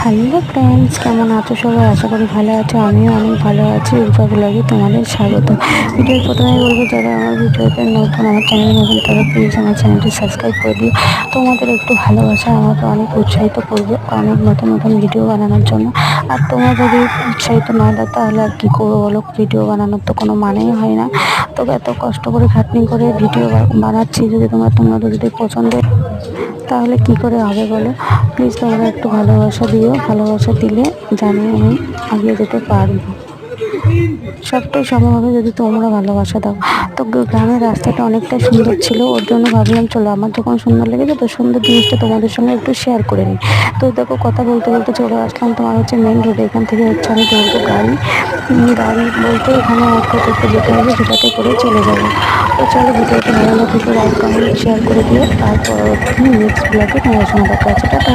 Hello friends, কেমন আছো সবাই? আশা করি ভালো আছো। আমিও অনেক ভালো আছি। রূপা ব্লগে তোমাদের স্বাগত। ভিডিওর প্রথমেই বলবো, যারা আমার ভিডিওতে নতুন, আমার চ্যানেলে নতুন, তারা প্লিজ আমার চ্যানেলটি সাবস্ক্রাইব করে দিও। তোমাদের একটু ভালোবাসা আমাকে অনেক উৎসাহিত করবে অনেক নতুন নতুন ভিডিও বানানোর জন্য। আর তোমরা যদি উৎসাহিত না দাও তাহলে আর কী করবো বলো? ভিডিও বানানোর তো কোনো মানেই হয় না। তো এত কষ্ট করে খাটনি করে ভিডিও বানাচ্ছি, যদি তোমরা যদি পছন্দ তাহলে কি করে হবে বলো? প্লিজ তোমরা একটু ভালোবাসা দিও। ভালোবাসা দিলে জানি আমি এগিয়ে যেতে পারবো। সবটাই সম্ভব হবে যদি তোমরা ভালোবাসা দাও। তো গ্রামের রাস্তাটা অনেকটাই সুন্দর ছিল, ওর জন্য ভাবলাম চলো, আমার যখন সুন্দর লেগেছে তো সুন্দর জিনিসটা তোমাদের সঙ্গে একটু শেয়ার করে নিই। তো দেখো, কথা বলতে বলতে চলে আসলাম তোমার হচ্ছে মেন রোডে। এখান থেকে হচ্ছে আমি ধরবো গাড়ি। গাড়ি বলতে এখানে অটোতে যেতে হবে, যেটাতে করে চলে যাব। তো চলো, ভিডিওটা ভালো লাগলে লাইক কমেন্ট শেয়ার করে দিও। আর পরবর্তী নেক্সট ব্লগে তোমাদের সঙ্গে দেখা হচ্ছে। টাটা।